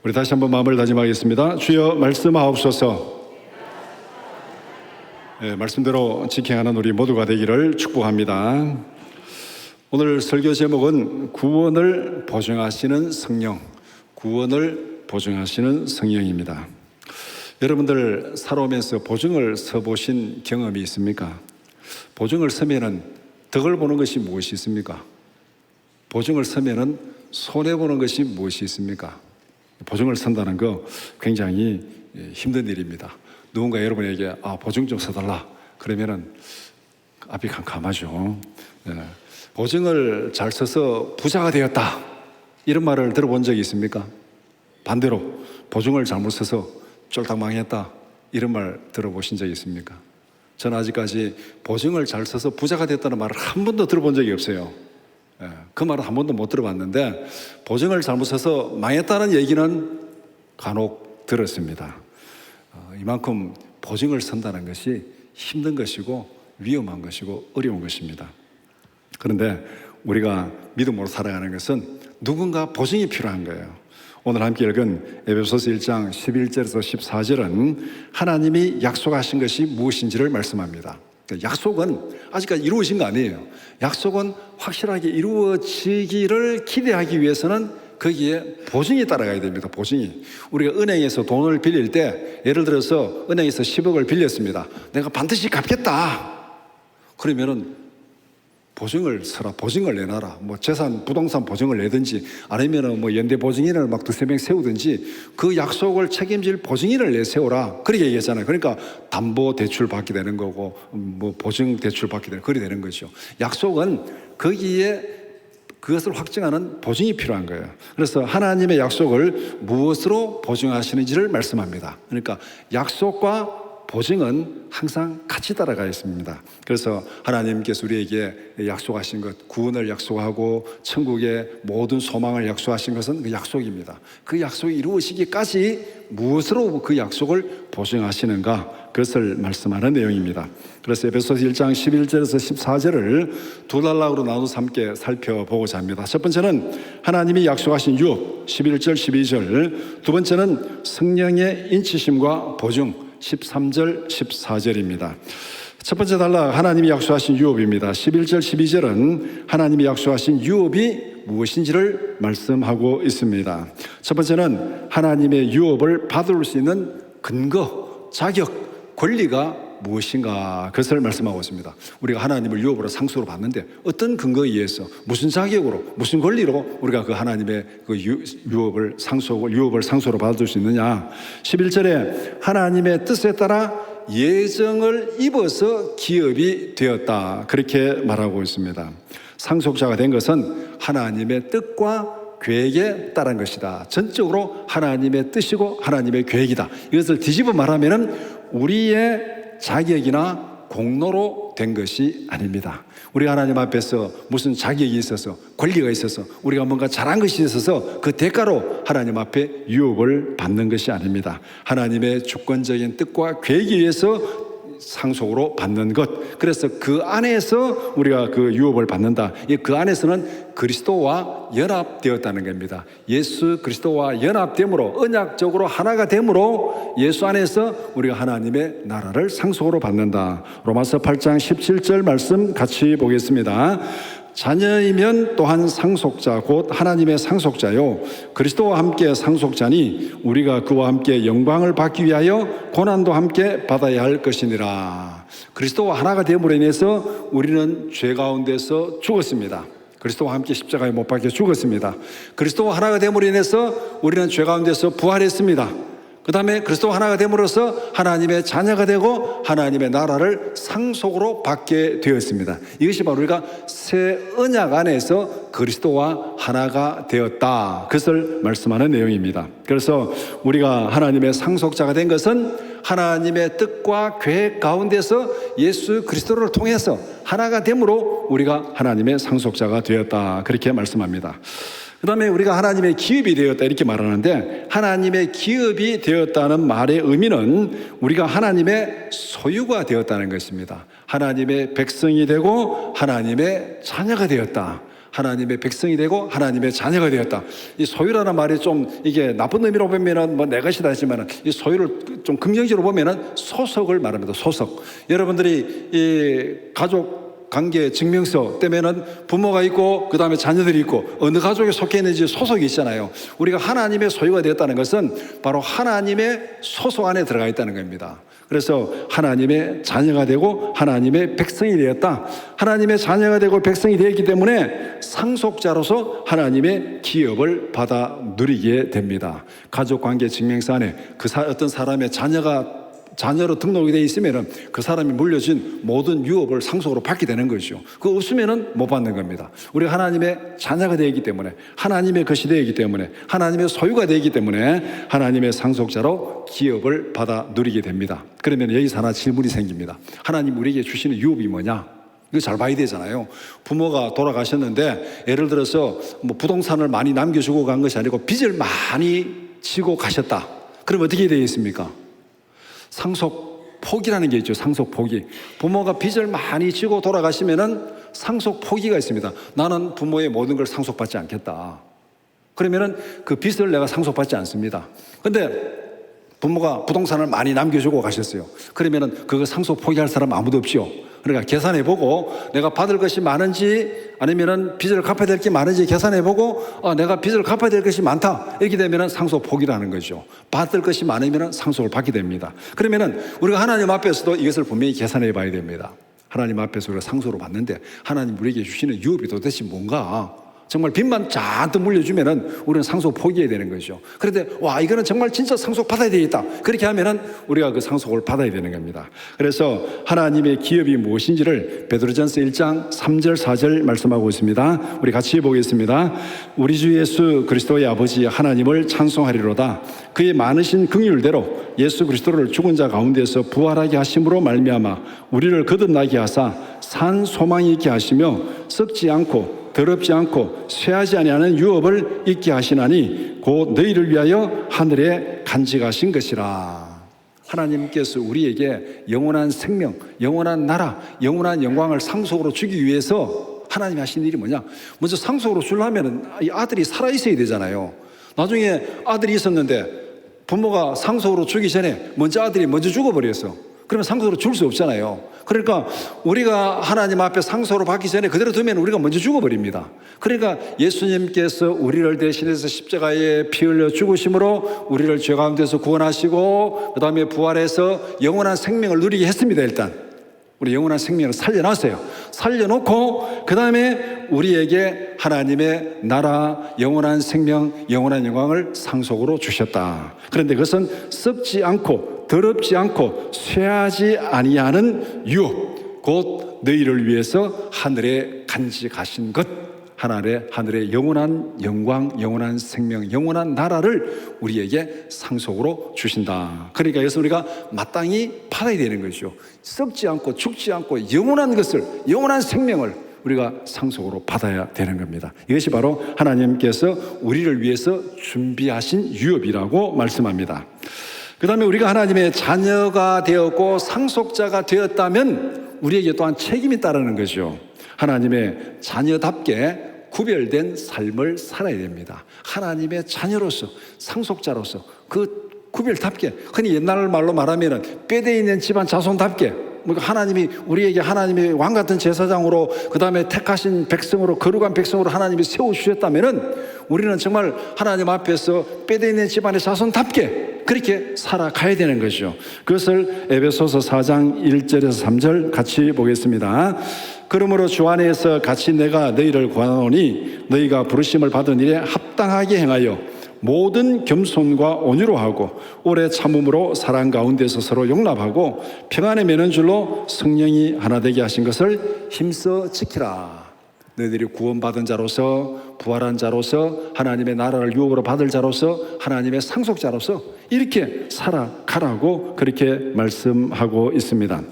우리 다시 한번 마음을 다짐하겠습니다. 주여 말씀하옵소서. 말씀대로 지켜가는 우리 모두가 되기를 축복합니다. 오늘 설교 제목은 구원을 보증하시는 성령, 구원을 보증하시는 성령입니다. 여러분들 살아오면서 보증을 서보신 경험이 있습니까? 보증을 서면은 덕을 보는 것이 무엇이 있습니까? 보증을 서면은 손해보는 것이 무엇이 있습니까? 보증을 선다는 거 굉장히 힘든 일입니다. 누군가 여러분에게 보증 좀 서달라 그러면은 앞이 캄캄하죠. 보증을 잘 서서 부자가 되었다 이런 말을 들어본 적이 있습니까? 반대로 보증을 잘못 서서 쫄딱 망했다 이런 말 들어보신 적이 있습니까? 저는 아직까지 보증을 잘 서서 부자가 됐다는 말을 한 번도 들어본 적이 없어요. 그 말은 한 번도 못 들어봤는데 보증을 잘못 써서 망했다는 얘기는 간혹 들었습니다. 이만큼 보증을 선다는 것이 힘든 것이고 위험한 것이고 어려운 것입니다. 그런데 우리가 믿음으로 살아가는 것은 누군가 보증이 필요한 거예요. 오늘 함께 읽은 에베소서 1장 11절에서 14절은 하나님이 약속하신 것이 무엇인지를 말씀합니다. 약속은 아직까지 이루어진 거 아니에요. 약속은 확실하게 이루어지기를 기대하기 위해서는 거기에 보증이 따라가야 됩니다. 보증이. 우리가 은행에서 돈을 빌릴 때 예를 들어서 은행에서 10억을 빌렸습니다. 내가 반드시 갚겠다. 그러면은 보증을 서라, 보증을 내놔라. 뭐 재산, 부동산 보증을 내든지 아니면은 뭐 연대 보증인을 막 두세 명 세우든지 그 약속을 책임질 보증인을 내세우라. 그렇게 얘기했잖아요. 그러니까 담보 대출 받게 되는 거고 뭐 보증 대출 받게 되는, 그렇게 되는 거죠. 약속은 거기에 그것을 확증하는 보증이 필요한 거예요. 그래서 하나님의 약속을 무엇으로 보증하시는지를 말씀합니다. 그러니까 약속과 보증은 항상 같이 따라가 있습니다. 그래서 하나님께서 우리에게 약속하신 것, 구원을 약속하고 천국의 모든 소망을 약속하신 것은 그 약속입니다. 그 약속이 이루어지기까지 무엇으로 그 약속을 보증하시는가, 그것을 말씀하는 내용입니다. 그래서 에베소서 1장 11절에서 14절을 두 단락으로 나눠서 함께 살펴보고자 합니다. 첫 번째는 하나님이 약속하신 유업 11절 12절, 두 번째는 성령의 인치심과 보증 13절 14절입니다. 첫 번째 단락 하나님이 약속하신 유업입니다. 11절 12절은 하나님이 약속하신 유업이 무엇인지를 말씀하고 있습니다. 첫 번째는 하나님의 유업을 받을 수 있는 근거, 자격, 권리가 무엇인가, 그것을 말씀하고 있습니다. 우리가 하나님을 유업으로 상속으로 받는데 어떤 근거에 의해서, 무슨 자격으로, 무슨 권리로 우리가 그 하나님의 그 유업을 상속으로 받을 수 있느냐. 11절에 하나님의 뜻에 따라 예정을 입어서 기업이 되었다, 그렇게 말하고 있습니다. 상속자가 된 것은 하나님의 뜻과 계획에 따른 것이다. 전적으로 하나님의 뜻이고 하나님의 계획이다. 이것을 뒤집어 말하면은 우리의 자격이나 공로로 된 것이 아닙니다. 우리가 하나님 앞에서 무슨 자격이 있어서, 권리가 있어서, 우리가 뭔가 잘한 것이 있어서 그 대가로 하나님 앞에 유업을 받는 것이 아닙니다. 하나님의 주권적인 뜻과 계획에 의해서 상속으로 받는 것. 그래서 그 안에서 우리가 그 유업을 받는다. 그 안에서는 그리스도와 연합되었다는 겁니다. 예수 그리스도와 연합됨으로, 언약적으로 하나가 됨으로 예수 안에서 우리가 하나님의 나라를 상속으로 받는다. 로마서 8장 17절 말씀 같이 보겠습니다. 자녀이면 또한 상속자, 곧 하나님의 상속자요 그리스도와 함께 상속자니 우리가 그와 함께 영광을 받기 위하여 고난도 함께 받아야 할 것이니라. 그리스도와 하나가 됨으로 인해서 우리는 죄 가운데서 죽었습니다. 그리스도와 함께 십자가에 못 박혀 죽었습니다. 그리스도와 하나가 됨으로 인해서 우리는 죄 가운데서 부활했습니다. 그 다음에 그리스도와 하나가 됨으로써 하나님의 자녀가 되고 하나님의 나라를 상속으로 받게 되었습니다. 이것이 바로 우리가 새 언약 안에서 그리스도와 하나가 되었다, 그것을 말씀하는 내용입니다. 그래서 우리가 하나님의 상속자가 된 것은 하나님의 뜻과 계획 가운데서 예수 그리스도를 통해서 하나가 됨으로 우리가 하나님의 상속자가 되었다, 그렇게 말씀합니다. 그 다음에 우리가 하나님의 기업이 되었다 이렇게 말하는데, 하나님의 기업이 되었다는 말의 의미는 우리가 하나님의 소유가 되었다는 것입니다. 하나님의 백성이 되고 하나님의 자녀가 되었다. 하나님의 백성이 되고 하나님의 자녀가 되었다. 이 소유라는 말이 좀 이게 나쁜 의미로 보면은 뭐 내 것이다 하지만은 이 소유를 좀 긍정적으로 보면은 소속을 말합니다. 소속. 여러분들이 이 가족 관계 증명서 때문에는 부모가 있고 그 다음에 자녀들이 있고 어느 가족에 속해 있는지 소속이 있잖아요. 우리가 하나님의 소유가 되었다는 것은 바로 하나님의 소속 안에 들어가 있다는 겁니다. 그래서 하나님의 자녀가 되고 하나님의 백성이 되었다. 하나님의 자녀가 되고 백성이 되었기 때문에 상속자로서 하나님의 기업을 받아 누리게 됩니다. 가족관계 증명서 안에 어떤 사람의 자녀로 등록이 되어 있으면 그 사람이 물려준 모든 유업을 상속으로 받게 되는 거죠. 그거 없으면 못 받는 겁니다. 우리가 하나님의 자녀가 되기 때문에, 하나님의 것이 되기 때문에, 하나님의 소유가 되기 때문에 하나님의 상속자로 기업을 받아 누리게 됩니다. 그러면 여기서 하나 질문이 생깁니다. 하나님 우리에게 주시는 유업이 뭐냐? 이거 잘 봐야 되잖아요. 부모가 돌아가셨는데 예를 들어서 뭐 부동산을 많이 남겨주고 간 것이 아니고 빚을 많이 지고 가셨다. 그럼 어떻게 되겠습니까? 상속 포기라는 게 있죠. 상속 포기. 부모가 빚을 많이 지고 돌아가시면은 상속 포기가 있습니다. 나는 부모의 모든 걸 상속받지 않겠다. 그러면은 그 빚을 내가 상속받지 않습니다. 근데 부모가 부동산을 많이 남겨주고 가셨어요. 그러면은 그거 상속 포기할 사람 아무도 없죠. 그러니까 계산해보고 내가 받을 것이 많은지 아니면은 빚을 갚아야 될 게 많은지 계산해보고 내가 빚을 갚아야 될 것이 많다. 이렇게 되면은 상속 포기라는 거죠. 받을 것이 많으면은 상속을 받게 됩니다. 그러면은 우리가 하나님 앞에서도 이것을 분명히 계산해 봐야 됩니다. 하나님 앞에서 우리가 상속으로 받는데 하나님 우리에게 주시는 유업이 도대체 뭔가? 정말 빚만 잔뜩 물려주면은 우리는 상속 포기해야 되는 거죠. 그런데 이거는 정말 진짜 상속 받아야 되겠다. 그렇게 하면은 우리가 그 상속을 받아야 되는 겁니다. 그래서 하나님의 기업이 무엇인지를 베드로전서 1장 3절 4절 말씀하고 있습니다. 우리 같이 보겠습니다. 우리 주 예수 그리스도의 아버지 하나님을 찬송하리로다. 그의 많으신 긍휼대로 예수 그리스도를 죽은 자 가운데서 부활하게 하심으로 말미암아 우리를 거듭나게 하사 산 소망이 있게 하시며 썩지 않고 더럽지 않고 쇠하지 아니하는 유업을 있게 하시나니 곧 너희를 위하여 하늘에 간직하신 것이라. 하나님께서 우리에게 영원한 생명, 영원한 나라, 영원한 영광을 상속으로 주기 위해서 하나님이 하신 일이 뭐냐? 먼저 상속으로 주려면 이 아들이 살아있어야 되잖아요. 나중에 아들이 있었는데 부모가 상속으로 주기 전에 아들이 먼저 죽어버렸어. 그러면 상속으로 줄 수 없잖아요. 그러니까 우리가 하나님 앞에 상속으로 받기 전에 그대로 두면 우리가 먼저 죽어버립니다. 그러니까 예수님께서 우리를 대신해서 십자가에 피 흘려 죽으심으로 우리를 죄 가운데서 구원하시고 그 다음에 부활해서 영원한 생명을 누리게 했습니다. 일단 우리 영원한 생명을 살려놨어요. 살려놓고 그 다음에 우리에게 하나님의 나라, 영원한 생명, 영원한 영광을 상속으로 주셨다. 그런데 그것은 썩지 않고 더럽지 않고 쇠하지 아니하는 유업, 곧 너희를 위해서 하늘에 간직하신 것, 하늘의 영원한 영광, 영원한 생명, 영원한 나라를 우리에게 상속으로 주신다. 그러니까 여기서 우리가 마땅히 받아야 되는 것이죠. 썩지 않고 죽지 않고 영원한 것을, 영원한 생명을 우리가 상속으로 받아야 되는 겁니다. 이것이 바로 하나님께서 우리를 위해서 준비하신 유업이라고 말씀합니다. 그 다음에 우리가 하나님의 자녀가 되었고 상속자가 되었다면 우리에게 또한 책임이 따르는 거죠. 하나님의 자녀답게 구별된 삶을 살아야 됩니다. 하나님의 자녀로서, 상속자로서 그 구별답게, 흔히 옛날 말로 말하면 뼈대 있는 집안 자손답게, 하나님이 우리에게 하나님의 왕 같은 제사장으로 그 다음에 택하신 백성으로, 거룩한 백성으로 하나님이 세워주셨다면 우리는 정말 하나님 앞에서 뼈대 있는 집안의 자손답게 그렇게 살아가야 되는 거죠. 그것을 에베소서 4장 1절에서 3절 같이 보겠습니다. 그러므로 주 안에서 같이 내가 너희를 구하노니 너희가 부르심을 받은 일에 합당하게 행하여 모든 겸손과 온유로 하고 오래 참음으로 사랑 가운데서 서로 용납하고 평안에 매는 줄로 성령이 하나 되게 하신 것을 힘써 지키라. 너희들이 구원받은 자로서, 부활한 자로서, 하나님의 나라를 유업으로 받을 자로서, 하나님의 상속자로서 이렇게 살아가라고 그렇게 말씀하고 있습니다.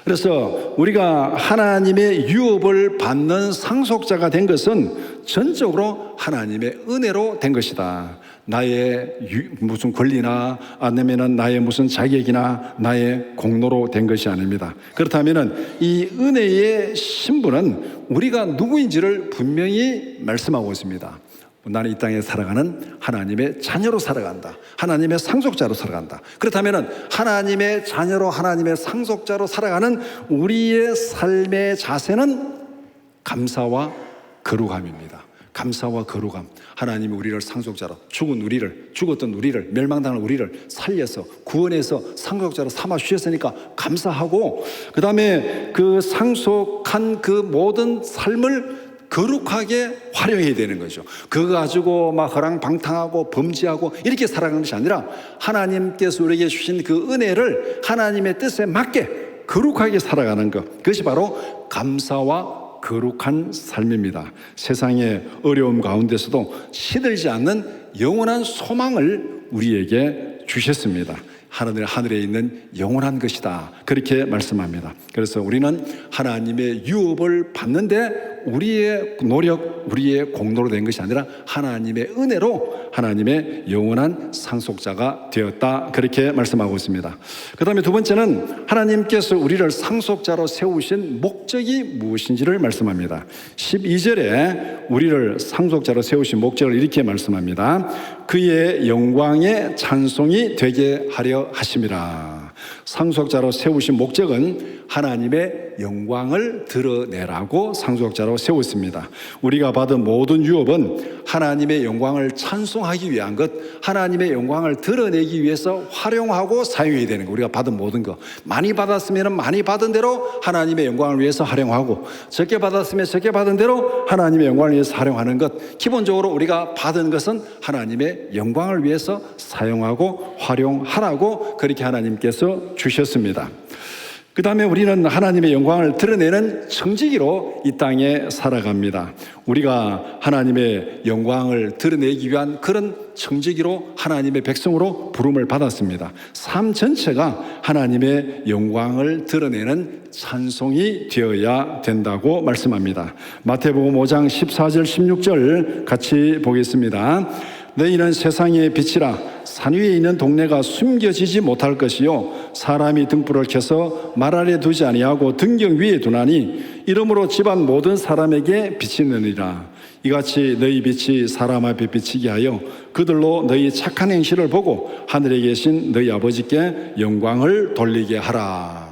그래서 우리가 하나님의 유업을 받는 상속자가 된 것은 전적으로 하나님의 은혜로 된 것이다. 나의 무슨 권리나 아니면 나의 무슨 자격이나 나의 공로로 된 것이 아닙니다. 그렇다면 이 은혜의 신분은 우리가 누구인지를 분명히 말씀하고 있습니다. 나는 이 땅에 살아가는 하나님의 자녀로 살아간다. 하나님의 상속자로 살아간다. 그렇다면 하나님의 자녀로 하나님의 상속자로 살아가는 우리의 삶의 자세는 감사와 거룩함입니다. 감사와 거룩함. 하나님이 우리를 상속자로, 죽었던 우리를, 멸망당할 우리를 살려서 구원해서 상속자로 삼아 주셨으니까 감사하고, 그 다음에 그 상속한 그 모든 삶을 거룩하게 활용해야 되는 거죠. 그거 가지고 막 허랑방탕하고 범죄하고 이렇게 살아가는 것이 아니라 하나님께서 우리에게 주신 그 은혜를 하나님의 뜻에 맞게 거룩하게 살아가는 것, 그것이 바로 감사와 거룩한 삶입니다. 세상의 어려움 가운데서도 시들지 않는 영원한 소망을 우리에게 주셨습니다. 하늘에 있는 영원한 것이다, 그렇게 말씀합니다. 그래서 우리는 하나님의 유업을 받는데 우리의 노력, 우리의 공로로 된 것이 아니라 하나님의 은혜로 하나님의 영원한 상속자가 되었다, 그렇게 말씀하고 있습니다. 그 다음에 두 번째는 하나님께서 우리를 상속자로 세우신 목적이 무엇인지를 말씀합니다. 12절에 우리를 상속자로 세우신 목적을 이렇게 말씀합니다. 그의 영광의 찬송이 되게 하려 하심이라. 상속자로 세우신 목적은 하나님의 영광을 드러내라고 상속자로 세웠습니다. 우리가 받은 모든 유업은 하나님의 영광을 찬송하기 위한 것, 하나님의 영광을 드러내기 위해서 활용하고 사용해야 되는 거. 우리가 받은 모든 거, 많이 받았으면 많이 받은 대로 하나님의 영광을 위해서 활용하고, 적게 받았으면 적게 받은 대로 하나님의 영광을 위해서 활용하는 것. 기본적으로 우리가 받은 것은 하나님의 영광을 위해서 사용하고 활용하라고 그렇게 하나님께서 주셨습니다. 그 다음에 우리는 하나님의 영광을 드러내는 청지기로 이 땅에 살아갑니다. 우리가 하나님의 영광을 드러내기 위한 그런 청지기로 하나님의 백성으로 부름을 받았습니다. 삶 전체가 하나님의 영광을 드러내는 찬송이 되어야 된다고 말씀합니다. 마태복음 5장 14절 16절 같이 보겠습니다. 너희는 세상의 빛이라. 산 위에 있는 동네가 숨겨지지 못할 것이요, 사람이 등불을 켜서 말 아래 두지 아니하고 등경 위에 두나니 이러므로 집안 모든 사람에게 비치느니라. 이같이 너희 빛이 사람 앞에 비치게 하여 그들로 너희 착한 행실을 보고 하늘에 계신 너희 아버지께 영광을 돌리게 하라.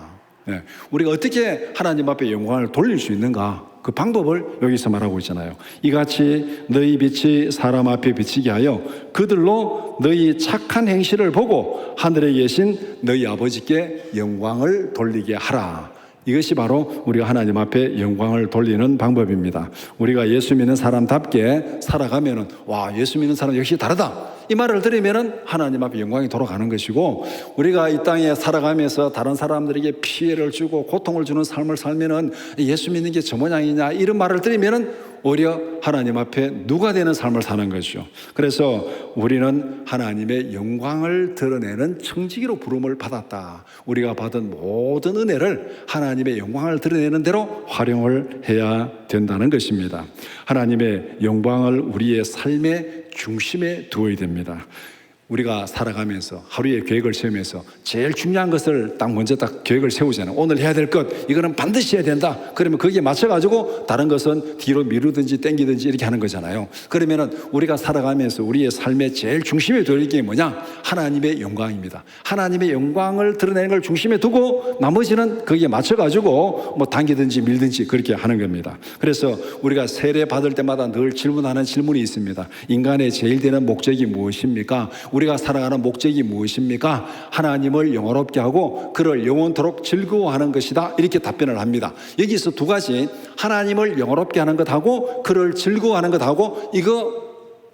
네. 우리가 어떻게 하나님 앞에 영광을 돌릴 수 있는가? 그 방법을 여기서 말하고 있잖아요. 이같이 너희 빛이 사람 앞에 비치게 하여 그들로 너희 착한 행실을 보고 하늘에 계신 너희 아버지께 영광을 돌리게 하라. 이것이 바로 우리가 하나님 앞에 영광을 돌리는 방법입니다. 우리가 예수 믿는 사람답게 살아가면은, 와, 예수 믿는 사람 역시 다르다, 이 말을 들으면은 하나님 앞에 영광이 돌아가는 것이고, 우리가 이 땅에 살아가면서 다른 사람들에게 피해를 주고 고통을 주는 삶을 살면은 예수 믿는 게 저 모양이냐, 이런 말을 들으면은 오히려 하나님 앞에 누가 되는 삶을 사는 것이죠. 그래서 우리는 하나님의 영광을 드러내는 청지기로 부름을 받았다. 우리가 받은 모든 은혜를 하나님의 영광을 드러내는 대로 활용을 해야 된다는 것입니다. 하나님의 영광을 우리의 삶의 중심에 두어야 됩니다. 우리가 살아가면서 하루의 계획을 세우면서 제일 중요한 것을 딱 먼저 딱 계획을 세우잖아요. 오늘 해야 될 것, 이거는 반드시 해야 된다. 그러면 거기에 맞춰가지고 다른 것은 뒤로 미루든지 땡기든지 이렇게 하는 거잖아요. 그러면은 우리가 살아가면서 우리의 삶의 제일 중심에 두는 게 뭐냐? 하나님의 영광입니다. 하나님의 영광을 드러내는 걸 중심에 두고 나머지는 거기에 맞춰가지고 뭐 당기든지 밀든지 그렇게 하는 겁니다. 그래서 우리가 세례 받을 때마다 늘 질문하는 질문이 있습니다. 인간의 제일 되는 목적이 무엇입니까? 우리가 살아가는 목적이 무엇입니까? 하나님을 영원롭게 하고 그를 영원토록 즐거워하는 것이다, 이렇게 답변을 합니다. 여기서 두 가지, 하나님을 영원롭게 하는 것하고 그를 즐거워하는 것하고 이거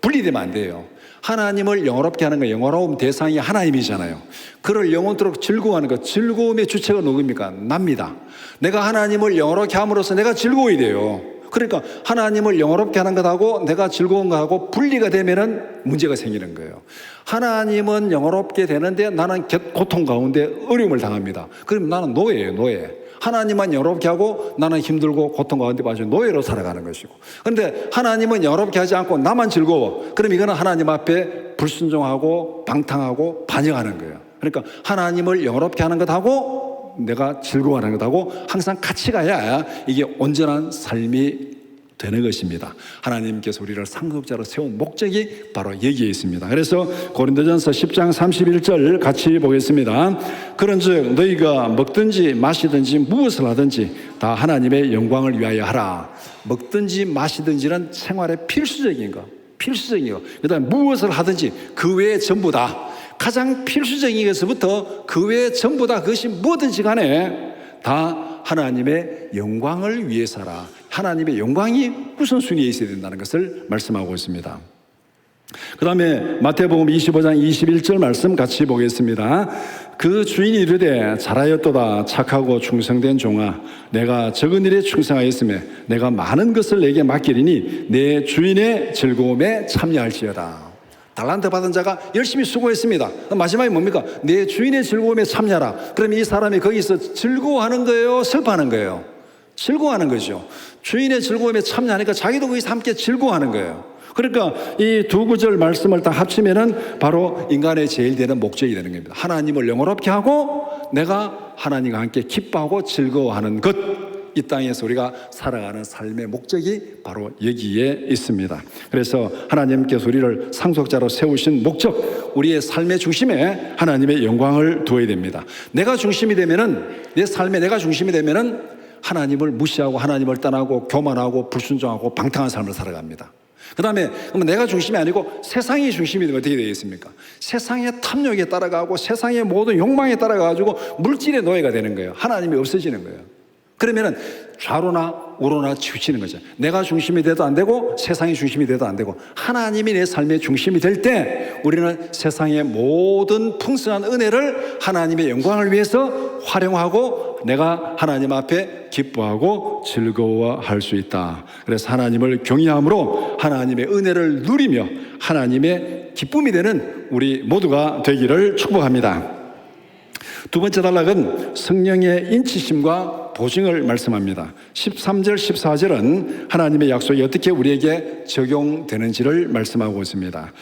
분리되면 안 돼요. 하나님을 영원롭게 하는 거, 영원로움 대상이 하나님이잖아요. 그를 영원토록 즐거워하는 것, 즐거움의 주체가 누구입니까? 납니다. 내가 하나님을 영원롭게 함으로써 내가 즐거워야 돼요. 그러니까 하나님을 영원롭게 하는 것하고 내가 즐거운 것하고 분리가 되면은 문제가 생기는 거예요. 하나님은 영원롭게 되는데 나는 고통 가운데 어려움을 당합니다. 그럼 나는 노예예요, 노예. 하나님만 영롭게 하고 나는 힘들고 고통 가운데 빠져 노예로 살아가는 것이고, 그런데 하나님은 영롭게 하지 않고 나만 즐거워. 그럼 이거는 하나님 앞에 불순종하고 방탕하고 반역하는 거예요. 그러니까 하나님을 영롭게 하는 것하고 내가 즐거워하는 것하고 항상 같이 가야 이게 온전한 삶이 되는 것입니다. 하나님께서 우리를 상속자로 세운 목적이 바로 여기에 있습니다. 그래서 고린도전서 10장 31절 같이 보겠습니다. 그런즉 너희가 먹든지 마시든지 무엇을 하든지 다 하나님의 영광을 위하여 하라. 먹든지 마시든지는 생활의 필수적인 것, 필수적인 것. 그다음에 무엇을 하든지 그 외에 전부 다, 가장 필수적인 것부터 그 외에 전부 다, 그것이 뭐든지 간에 다 하나님의 영광을 위해서라. 하나님의 영광이 우선순위에 있어야 된다는 것을 말씀하고 있습니다. 그 다음에 마태복음 25장 21절 말씀 같이 보겠습니다. 그 주인이 이르되 잘하였도다 착하고 충성된 종아, 내가 적은 일에 충성하였으며 내가 많은 것을 내게 맡기리니 내 주인의 즐거움에 참여할지어다. 달란트 받은 자가 열심히 수고했습니다. 마지막에 뭡니까? 내 주인의 즐거움에 참여하라. 그럼 이 사람이 거기서 즐거워하는 거예요? 슬퍼하는 거예요? 즐거워하는 거죠. 주인의 즐거움에 참여하니까 자기도 거기서 함께 즐거워하는 거예요. 그러니까 이 두 구절 말씀을 다 합치면은 바로 인간의 제일 되는 목적이 되는 겁니다. 하나님을 영원롭게 하고 내가 하나님과 함께 기뻐하고 즐거워하는 것. 이 땅에서 우리가 살아가는 삶의 목적이 바로 여기에 있습니다. 그래서 하나님께서 우리를 상속자로 세우신 목적, 우리의 삶의 중심에 하나님의 영광을 두어야 됩니다. 내가 중심이 되면은, 내 삶에 내가 중심이 되면은 하나님을 무시하고 하나님을 떠나고 교만하고 불순종하고 방탕한 삶을 살아갑니다. 그 다음에 내가 중심이 아니고 세상이 중심이 되면 어떻게 되겠습니까? 세상의 탐욕에 따라가고 세상의 모든 욕망에 따라가가지고 물질의 노예가 되는 거예요. 하나님이 없어지는 거예요. 그러면은 좌로나 우로나 치우치는 거죠. 내가 중심이 돼도 안 되고 세상이 중심이 돼도 안 되고 하나님이 내 삶의 중심이 될 때 우리는 세상의 모든 풍성한 은혜를 하나님의 영광을 위해서 활용하고 내가 하나님 앞에 기뻐하고 즐거워할 수 있다. 그래서 하나님을 경외함으로 하나님의 은혜를 누리며 하나님의 기쁨이 되는 우리 모두가 되기를 축복합니다. 두 번째 단락은 성령의 인치심과 보증을 말씀합니다. 13절, 14절은 하나님의 약속이 어떻게 우리에게 적용되는지를 말씀하고 있습니다.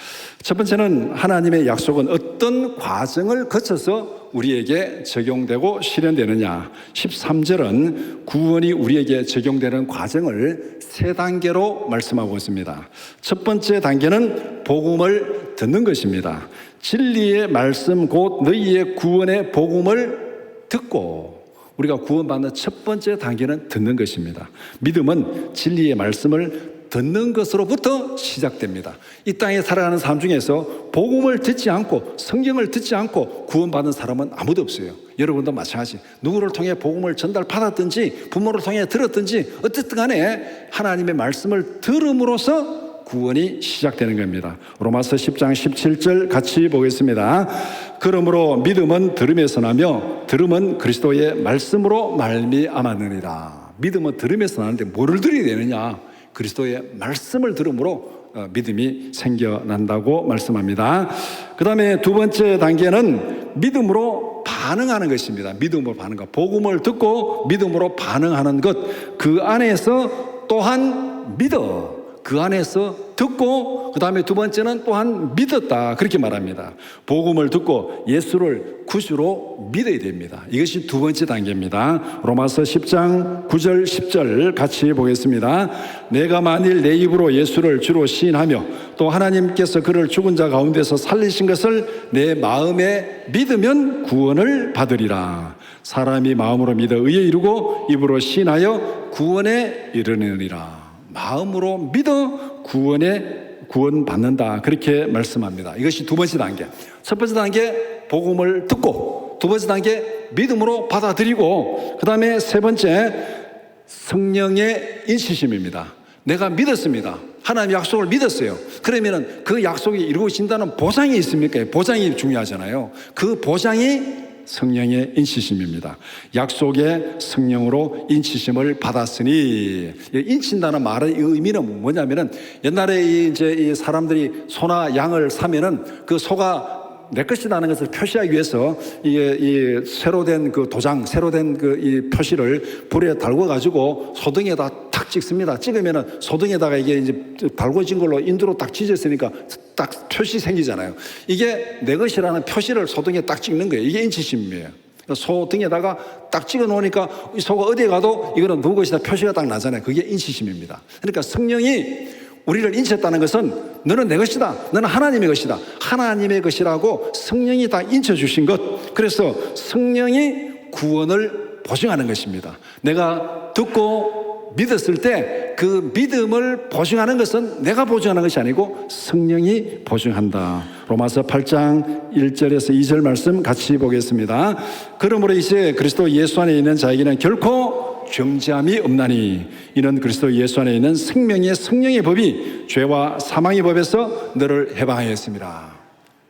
첫 번째는 하나님의 약속은 어떤 과정을 거쳐서 우리에게 적용되고 실현되느냐. 13절은 구원이 우리에게 적용되는 과정을 세 단계로 말씀하고 있습니다. 첫 번째 단계는 복음을 듣는 것입니다. 진리의 말씀 곧 너희의 구원의 복음을 듣고, 우리가 구원받는 첫 번째 단계는 듣는 것입니다. 믿음은 진리의 말씀을 듣는 것으로부터 시작됩니다. 이 땅에 살아가는 삶 중에서 복음을 듣지 않고 성경을 듣지 않고 구원받은 사람은 아무도 없어요. 여러분도 마찬가지. 누구를 통해 복음을 전달받았든지 부모를 통해 들었든지 어쨌든 간에 하나님의 말씀을 들음으로써 구원이 시작되는 겁니다. 로마서 10장 17절 같이 보겠습니다. 그러므로 믿음은 들음에서 나며 들음은 그리스도의 말씀으로 말미암았느니라. 믿음은 들음에서 나는데 뭐를 들어야 되느냐? 그리스도의 말씀을 들음으로 믿음이 생겨난다고 말씀합니다. 그 다음에 두 번째 단계는 믿음으로 반응하는 것입니다. 믿음으로 반응하, 복음을 듣고 믿음으로 반응하는 것. 그 안에서 또한 믿어. 그 안에서 듣고 그 다음에 두 번째는 또한 믿었다, 그렇게 말합니다. 복음을 듣고 예수를 구주로 믿어야 됩니다. 이것이 두 번째 단계입니다. 로마서 10장 9절 10절 같이 보겠습니다. 내가 만일 내 입으로 예수를 주로 시인하며 또 하나님께서 그를 죽은 자 가운데서 살리신 것을 내 마음에 믿으면 구원을 받으리라. 사람이 마음으로 믿어 의에 이르고 입으로 시인하여 구원에 이르느니라. 마음으로 믿어 구원 받는다, 그렇게 말씀합니다. 이것이 두 번째 단계. 첫 번째 단계 복음을 듣고, 두 번째 단계 믿음으로 받아들이고, 그 다음에 세 번째 성령의 인치심입니다. 내가 믿었습니다. 하나님의 약속을 믿었어요. 그러면은 그 약속이 이루어진다는 보장이 있습니까? 보장이 중요하잖아요. 그 보장이 성령의 인치심입니다. 약속의 성령으로 인치심을 받았으니, 인친다는 말의 의미는 뭐냐면은 옛날에 이제 이 사람들이 소나 양을 사면은 그 소가 내 것이라는 것을 표시하기 위해서 이게 이 새로 된 그 도장, 새로 된 그 이 표시를 불에 달궈 가지고 소등에다 탁 찍습니다. 찍으면은 소등에다가 이게 이제 달궈진 걸로 인두로 딱 찢었으니까 딱 표시 생기잖아요. 이게 내 것이라는 표시를 소등에 딱 찍는 거예요. 이게 인치심이에요. 소등에다가 딱 찍어 놓으니까 이 소가 어디에 가도 이거는 누구 것이다 표시가 딱 나잖아요. 그게 인치심입니다. 그러니까 성령이 우리를 인쳤다는 것은 너는 내 것이다, 너는 하나님의 것이다, 하나님의 것이라고 성령이 다 인쳐주신 것. 그래서 성령이 구원을 보증하는 것입니다. 내가 듣고 믿었을 때 그 믿음을 보증하는 것은 내가 보증하는 것이 아니고 성령이 보증한다. 로마서 8장 1절에서 2절 말씀 같이 보겠습니다. 그러므로 이제 그리스도 예수 안에 있는 자에게는 결코 정죄함이 없나니 이는 그리스도 예수 안에 있는 생명의 성령의 법이 죄와 사망의 법에서 너를 해방하였습니다.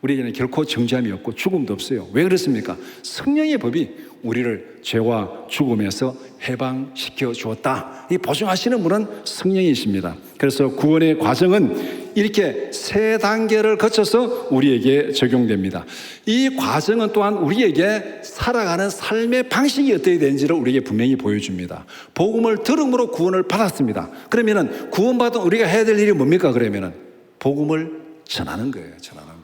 우리에게는 결코 정죄함이 없고 죽음도 없어요. 왜 그렇습니까? 성령의 법이 우리를 죄와 죽음에서 해방시켜 주었다. 이 보증하시는 분은 성령이십니다. 그래서 구원의 과정은 이렇게 세 단계를 거쳐서 우리에게 적용됩니다. 이 과정은 또한 우리에게 살아가는 삶의 방식이 어떻게 되는지를 우리에게 분명히 보여줍니다. 복음을 들음으로 구원을 받았습니다. 그러면은 구원받은 우리가 해야 될 일이 뭡니까? 그러면은 복음을 전하는 거예요. 전하는 거.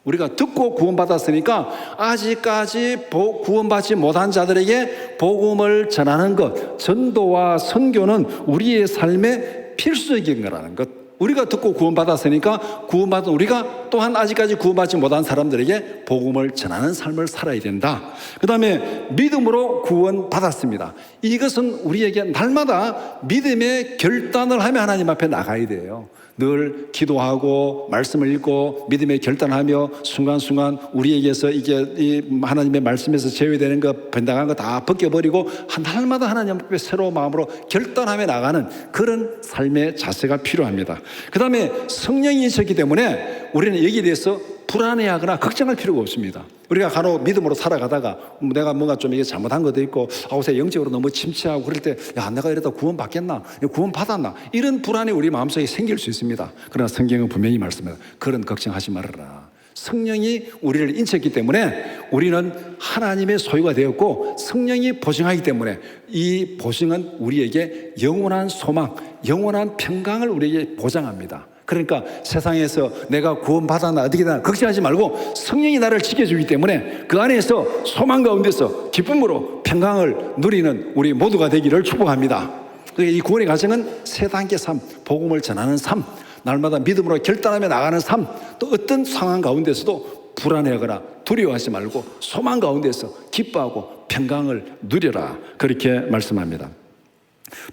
우리가 듣고 구원받았으니까 아직까지 구원받지 못한 자들에게 복음을 전하는 것, 전도와 선교는 우리의 삶의 필수적인 거라는 것. 우리가 듣고 구원받았으니까 구원받은 우리가 또한 아직까지 구원받지 못한 사람들에게 복음을 전하는 삶을 살아야 된다. 그 다음에 믿음으로 구원받았습니다. 이것은 우리에게 날마다 믿음의 결단을 하며 하나님 앞에 나가야 돼요. 늘 기도하고 말씀을 읽고 믿음의 결단하며 순간순간 우리에게서 이게 이 하나님의 말씀에서 제외되는 것, 변당한 거 다 벗겨버리고 날마다 하나님 앞에 새로운 마음으로 결단하며 나가는 그런 삶의 자세가 필요합니다. 그 다음에 성령이 있었기 때문에 우리는 여기에 대해서 불안해하거나 걱정할 필요가 없습니다. 우리가 간혹 믿음으로 살아가다가 내가 뭔가 좀 이게 잘못한 것도 있고 요새 영적으로 너무 침체하고 그럴 때 야 내가 이러다 구원 받겠나? 구원 받았나? 이런 불안이 우리 마음속에 생길 수 있습니다. 그러나 성경은 분명히 말씀합니다. 그런 걱정하지 말아라. 성령이 우리를 인쳤기 때문에 우리는 하나님의 소유가 되었고 성령이 보증하기 때문에 이 보증은 우리에게 영원한 소망, 영원한 평강을 우리에게 보장합니다. 그러니까 세상에서 내가 구원받았나 어떻게 되나 걱정하지 말고 성령이 나를 지켜주기 때문에 그 안에서 소망 가운데서 기쁨으로 평강을 누리는 우리 모두가 되기를 축복합니다. 이 구원의 과정은 세 단계 삶, 복음을 전하는 삶, 날마다 믿음으로 결단하며 나가는 삶, 또 어떤 상황 가운데서도 불안해하거나 두려워하지 말고 소망 가운데서 기뻐하고 평강을 누려라. 그렇게 말씀합니다.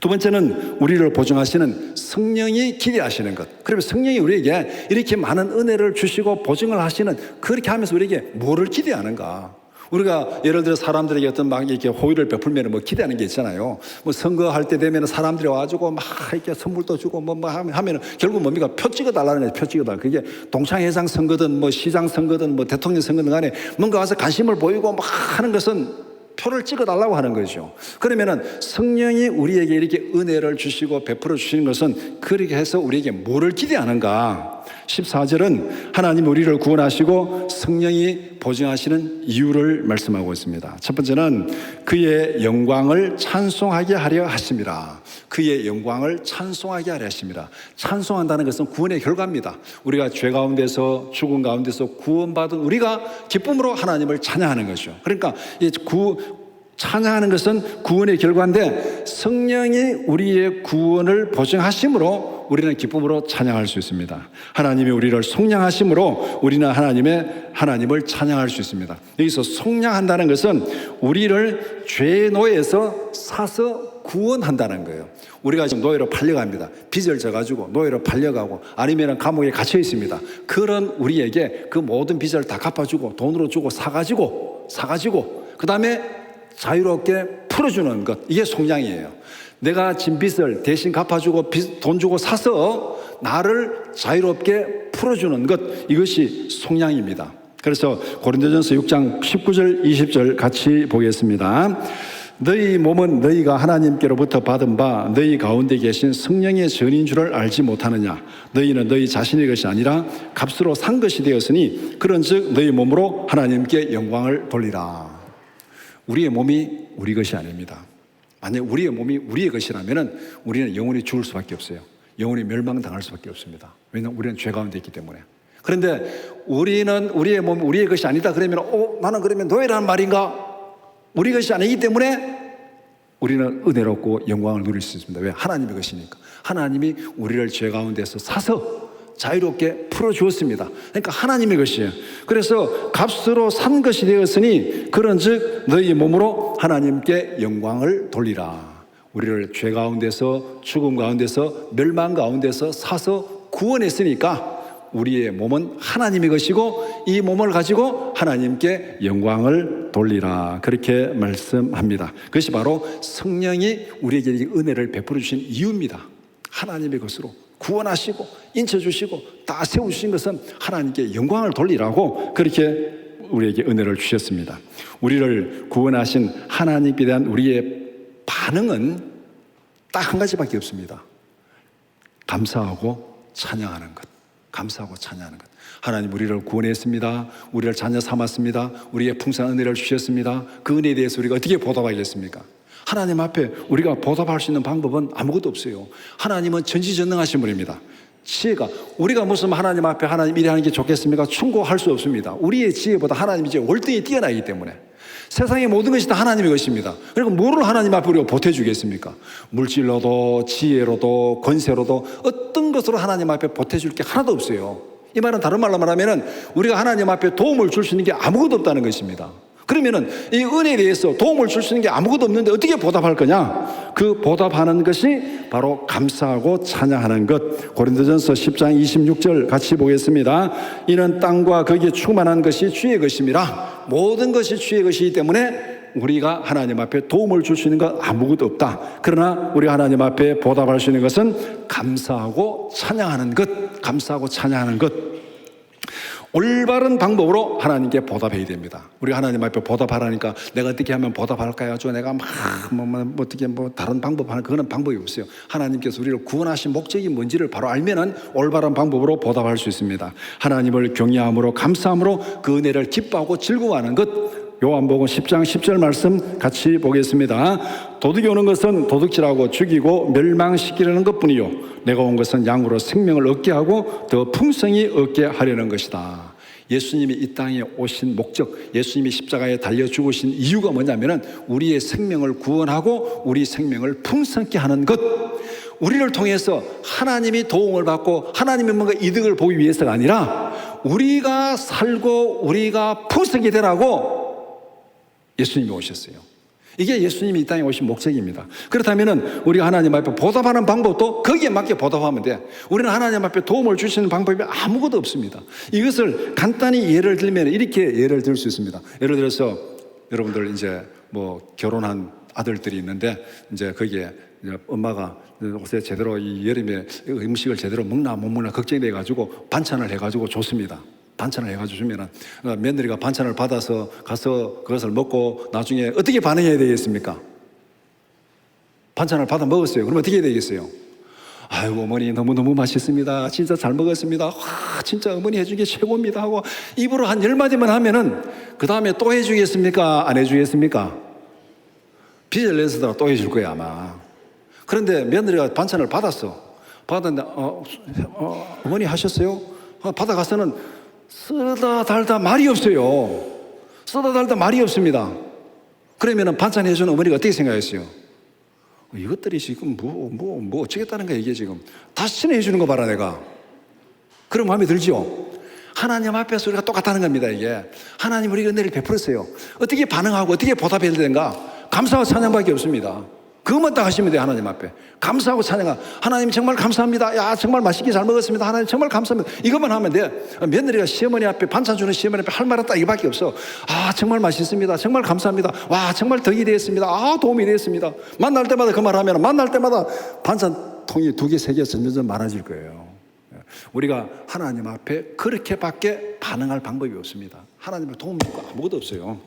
두 번째는 우리를 보증하시는 성령이 기대하시는 것. 그러면 성령이 우리에게 이렇게 많은 은혜를 주시고 보증을 하시는, 그렇게 하면서 우리에게 뭐를 기대하는가? 우리가 예를 들어 사람들에게 어떤 막 이렇게 호의를 베풀면 뭐 기대하는 게 있잖아요. 뭐 선거할 때 되면 사람들이 와가지고 막 이렇게 선물도 주고 뭐 하면은 결국 뭡니까? 표 찍어달라는 거예요. 표 찍어달라. 그게 동창회장 선거든 뭐 시장 선거든 뭐 대통령 선거든 간에 뭔가 와서 관심을 보이고 막 하는 것은 표를 찍어달라고 하는 거죠. 그러면은 성령이 우리에게 이렇게 은혜를 주시고 베풀어 주시는 것은 그렇게 해서 우리에게 뭐를 기대하는가? 14절은 하나님 우리를 구원하시고 성령이 보증하시는 이유를 말씀하고 있습니다. 첫 번째는 그의 영광을 찬송하게 하려 하심이라. 그의 영광을 찬송하게 하려 하심이라. 찬송한다는 것은 구원의 결과입니다. 우리가 죄 가운데서 죽음 가운데서 구원받은 우리가 기쁨으로 하나님을 찬양하는 거죠. 그러니까 이 찬양하는 것은 구원의 결과인데 성령이 우리의 구원을 보증하심으로 우리는 기쁨으로 찬양할 수 있습니다. 하나님이 우리를 속량하심으로 우리는 하나님을 찬양할 수 있습니다. 여기서 속량한다는 것은 우리를 죄의 노예에서 사서 구원한다는 거예요. 우리가 지금 노예로 팔려갑니다. 빚을 져가지고 노예로 팔려가고 아니면 감옥에 갇혀 있습니다. 그런 우리에게 그 모든 빚을 다 갚아주고 돈으로 주고 사가지고 그 다음에 자유롭게 풀어주는 것, 이게 속량이에요. 내가 진 빚을 대신 갚아주고 돈 주고 사서 나를 자유롭게 풀어주는 것, 이것이 속량입니다. 그래서 고린도전서 6장 19절 20절 같이 보겠습니다. 너희 몸은 너희가 하나님께로부터 받은 바 너희 가운데 계신 성령의 전인 줄을 알지 못하느냐. 너희는 너희 자신의 것이 아니라 값으로 산 것이 되었으니 그런즉 너희 몸으로 하나님께 영광을 돌리라. 우리의 몸이 우리 것이 아닙니다. 만약 우리의 몸이 우리의 것이라면 우리는 영원히 죽을 수밖에 없어요. 영원히 멸망당할 수밖에 없습니다. 왜냐하면 우리는 죄 가운데 있기 때문에. 그런데 우리는 우리의 몸이 우리의 것이 아니다 그러면 나는 그러면 노예라는 말인가? 우리 것이 아니기 때문에 우리는 은혜롭고 영광을 누릴 수 있습니다. 왜? 하나님의 것이니까. 하나님이 우리를 죄 가운데서 사서 자유롭게 풀어주었습니다. 그러니까 하나님의 것이에요. 그래서 값으로 산 것이 되었으니 그런즉 너희 몸으로 하나님께 영광을 돌리라. 우리를 죄 가운데서 죽음 가운데서 멸망 가운데서 사서 구원했으니까 우리의 몸은 하나님의 것이고 이 몸을 가지고 하나님께 영광을 돌리라. 그렇게 말씀합니다. 그것이 바로 성령이 우리에게 은혜를 베풀어 주신 이유입니다. 하나님의 것으로 구원하시고 인쳐주시고 다 세우신 것은 하나님께 영광을 돌리라고 그렇게 우리에게 은혜를 주셨습니다. 우리를 구원하신 하나님께 대한 우리의 반응은 딱 한 가지밖에 없습니다. 감사하고 찬양하는 것. 감사하고 찬양하는 것. 하나님 우리를 구원했습니다. 우리를 자녀 삼았습니다. 우리의 풍성한 은혜를 주셨습니다. 그 은혜에 대해서 우리가 어떻게 보답하겠습니까? 하나님 앞에 우리가 보답할 수 있는 방법은 아무것도 없어요. 하나님은 전지전능하신 분입니다. 지혜가 우리가 무슨 하나님 앞에 하나님 이래 하는 게 좋겠습니까? 충고할 수 없습니다. 우리의 지혜보다 하나님이 이제 월등히 뛰어나기 때문에 세상의 모든 것이 다 하나님의 것입니다. 그러니까 뭐를 하나님 앞에 우리가 보태주겠습니까? 물질로도 지혜로도 권세로도 어떤 것으로 하나님 앞에 보태줄 게 하나도 없어요. 이 말은 다른 말로 말하면 우리가 하나님 앞에 도움을 줄 수 있는 게 아무것도 없다는 것입니다. 그러면은 이 은혜에 대해서 도움을 줄 수 있는 게 아무것도 없는데 어떻게 보답할 거냐? 그 보답하는 것이 바로 감사하고 찬양하는 것. 고린도전서 10장 26절 같이 보겠습니다. 이는 땅과 거기에 충만한 것이 주의 것임이라. 모든 것이 주의 것이기 때문에 우리가 하나님 앞에 도움을 줄 수 있는 것 아무것도 없다. 그러나 우리가 하나님 앞에 보답할 수 있는 것은 감사하고 찬양하는 것. 감사하고 찬양하는 것. 올바른 방법으로 하나님께 보답해야 됩니다. 우리가 하나님 앞에 보답하라니까 내가 어떻게 하면 보답할까 해가지고 내가 어떻게 다른 방법 하는 그거는 방법이 없어요. 하나님께서 우리를 구원하신 목적이 뭔지를 바로 알면은 올바른 방법으로 보답할 수 있습니다. 하나님을 경외함으로 감사함으로 그 은혜를 기뻐하고 즐거워하는 것. 요한복음 10장 10절 말씀 같이 보겠습니다. 도둑이 오는 것은 도둑질하고 죽이고 멸망시키려는 것뿐이요 내가 온 것은 양으로 생명을 얻게 하고 더 풍성히 얻게 하려는 것이다. 예수님이 이 땅에 오신 목적, 예수님이 십자가에 달려 죽으신 이유가 뭐냐면은 우리의 생명을 구원하고 우리 생명을 풍성케 하는 것. 우리를 통해서 하나님이 도움을 받고 하나님의 뭔가 이득을 보기 위해서가 아니라 우리가 살고 우리가 풍성히 되라고 예수님이 오셨어요. 이게 예수님이 이 땅에 오신 목적입니다. 그렇다면 우리가 하나님 앞에 보답하는 방법도 거기에 맞게 보답하면 돼. 우리는 하나님 앞에 도움을 주시는 방법이 아무것도 없습니다. 이것을 간단히 예를 들면 이렇게 예를 들 수 있습니다. 예를 들어서 여러분들 이제 결혼한 아들들이 있는데 이제 거기에 엄마가 옷에 제대로 이 여름에 음식을 제대로 먹나 못 먹나 걱정돼 가지고 반찬을 해가지고 줬습니다. 반찬을 해가지고 주면은 며느리가 반찬을 받아서 가서 그것을 먹고 나중에 어떻게 반응해야 되겠습니까? 반찬을 받아 먹었어요. 그럼 어떻게 해야 되겠어요? 아이고 어머니 너무너무 맛있습니다. 진짜 잘 먹었습니다. 와 진짜 어머니 해준 게 최고입니다 하고 입으로 한 10마디만 하면은 그 다음에 또 해주겠습니까? 안 해주겠습니까? 빚을 내서다가 또 해줄 거야 아마. 그런데 며느리가 반찬을 받았는데 어머니 하셨어요? 받아가서는 쓰다 달다 말이 없어요. 쓰다 달다 말이 없습니다. 그러면 반찬 해주는 어머니가 어떻게 생각했어요? 이것들이 지금 뭐 어쩌겠다는 거야 이게 지금. 다시 해주는 거 봐라 내가. 그럼 마음에 들죠? 하나님 앞에서 우리가 똑같다는 겁니다 이게. 하나님 우리가 은혜를 베풀었어요. 어떻게 반응하고 어떻게 보답해야 되는가? 감사와 찬양밖에 없습니다. 그것만 딱 하시면 돼요. 하나님 앞에 감사하고 찬양하. 하나님 정말 감사합니다. 야 정말 맛있게 잘 먹었습니다. 하나님 정말 감사합니다. 이것만 하면 돼. 며느리가 시어머니 앞에 반찬 주는 시어머니 앞에 할 말은 딱 이거밖에 없어. 아 정말 맛있습니다. 정말 감사합니다. 와 정말 덕이 되었습니다. 아 도움이 되었습니다. 만날 때마다 그 말 하면 만날 때마다 반찬 통이 2개 3개 점점 많아질 거예요. 우리가 하나님 앞에 그렇게밖에 반응할 방법이 없습니다. 하나님을 도움 줄 거 아무것도 없어요.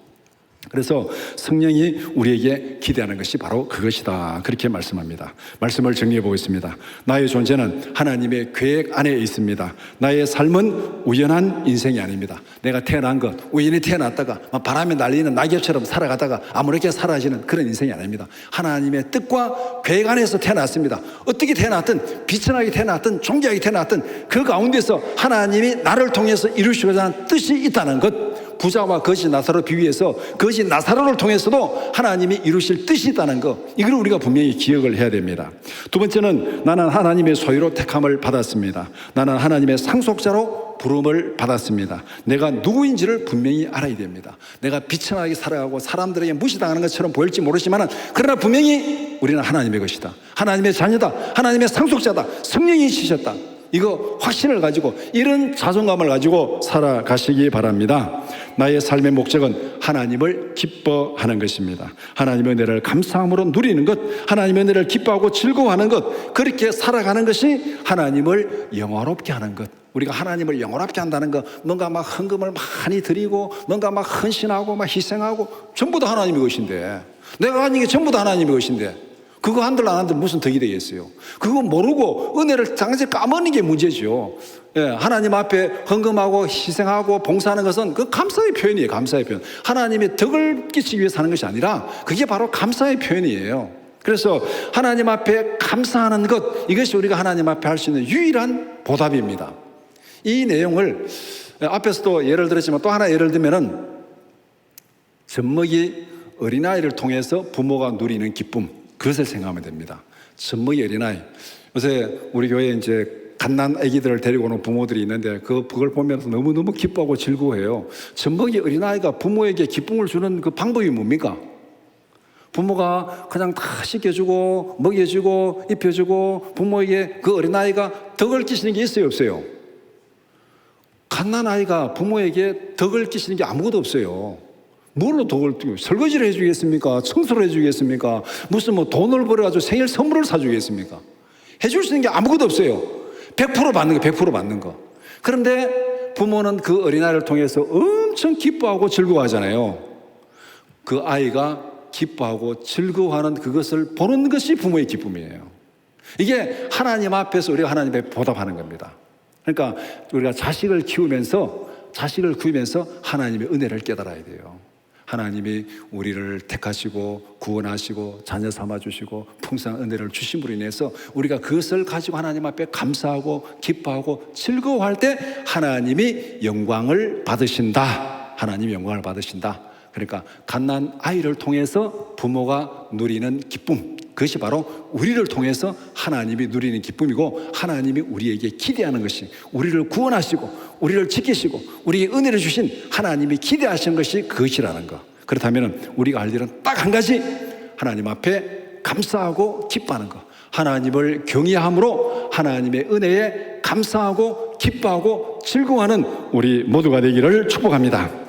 그래서 성령이 우리에게 기대하는 것이 바로 그것이다. 그렇게 말씀합니다. 말씀을 정리해 보겠습니다. 나의 존재는 하나님의 계획 안에 있습니다. 나의 삶은 우연한 인생이 아닙니다. 내가 태어난 것, 우연히 태어났다가 바람에 날리는 낙엽처럼 살아가다가 아무렇게 사라지는 그런 인생이 아닙니다. 하나님의 뜻과 계획 안에서 태어났습니다. 어떻게 태어났든 비천하게 태어났든 존귀하게 태어났든 그 가운데서 하나님이 나를 통해서 이루시고자 하는 뜻이 있다는 것, 부자와 거지 나사로 비유해서 거지 나사로를 통해서도 하나님이 이루실 뜻이 있다는 것, 이걸 우리가 분명히 기억을 해야 됩니다. 두 번째는 나는 하나님의 소유로 택함을 받았습니다. 나는 하나님의 상속자로 부름을 받았습니다. 내가 누구인지를 분명히 알아야 됩니다. 내가 비천하게 살아가고 사람들에게 무시당하는 것처럼 보일지 모르지만 그러나 분명히 우리는 하나님의 것이다. 하나님의 자녀다. 하나님의 상속자다. 성령이 지셨다. 이거 확신을 가지고 이런 자존감을 가지고 살아가시기 바랍니다. 나의 삶의 목적은 하나님을 기뻐하는 것입니다. 하나님의 은혜를 감사함으로 누리는 것, 하나님의 은혜를 기뻐하고 즐거워하는 것, 그렇게 살아가는 것이 하나님을 영화롭게 하는 것. 우리가 하나님을 영화롭게 한다는 것, 뭔가 막 헌금을 많이 드리고 뭔가 막 헌신하고 막 희생하고 전부 다 하나님의 것인데, 내가 하는 게 전부 다 하나님의 것인데 그거 한들 안 한들 무슨 덕이 되겠어요? 그거 모르고 은혜를 장제 까먹는 게 문제죠. 예, 하나님 앞에 헌금하고 희생하고 봉사하는 것은 그 감사의 표현이에요. 감사의 표현. 하나님의 덕을 끼치기 위해서 하는 것이 아니라 그게 바로 감사의 표현이에요. 그래서 하나님 앞에 감사하는 것, 이것이 우리가 하나님 앞에 할 수 있는 유일한 보답입니다. 이 내용을 앞에서도 예를 들었지만 또 하나 예를 들면은 젖먹이 어린아이를 통해서 부모가 누리는 기쁨, 그것을 생각하면 됩니다. 젖먹이 어린아이. 요새 우리 교회에 이제 갓난 아기들을 데리고 오는 부모들이 있는데 그걸 보면서 너무너무 기뻐하고 즐거워해요. 젖먹이 어린아이가 부모에게 기쁨을 주는 그 방법이 뭡니까? 부모가 그냥 다 씻겨주고 먹여주고 입혀주고 부모에게 그 어린아이가 덕을 끼치는 게 있어요, 없어요? 갓난아이가 부모에게 덕을 끼치는 게 아무것도 없어요. 뭘로 덕을 끼고 설거지를 해주겠습니까? 청소를 해주겠습니까? 무슨 뭐 돈을 벌어가지고 생일 선물을 사주겠습니까? 해줄 수 있는 게 아무것도 없어요. 100% 받는 거, 100% 받는 거. 그런데 부모는 그 어린아이를 통해서 엄청 기뻐하고 즐거워하잖아요. 그 아이가 기뻐하고 즐거워하는 그것을 보는 것이 부모의 기쁨이에요. 이게 하나님 앞에서 우리가 하나님에 보답하는 겁니다. 그러니까 우리가 자식을 키우면서 하나님의 은혜를 깨달아야 돼요. 하나님이 우리를 택하시고 구원하시고 자녀 삼아주시고 풍성한 은혜를 주심으로 인해서 우리가 그것을 가지고 하나님 앞에 감사하고 기뻐하고 즐거워할 때 하나님이 영광을 받으신다. 하나님이 영광을 받으신다. 그러니까 갓난 아이를 통해서 부모가 누리는 기쁨, 그것이 바로 우리를 통해서 하나님이 누리는 기쁨이고 하나님이 우리에게 기대하는 것이, 우리를 구원하시고 우리를 지키시고 우리에게 은혜를 주신 하나님이 기대하시는 것이 그것이라는 것. 그렇다면 우리가 할 일은 딱 한 가지, 하나님 앞에 감사하고 기뻐하는 것. 하나님을 경외함으로 하나님의 은혜에 감사하고 기뻐하고 즐거워하는 우리 모두가 되기를 축복합니다.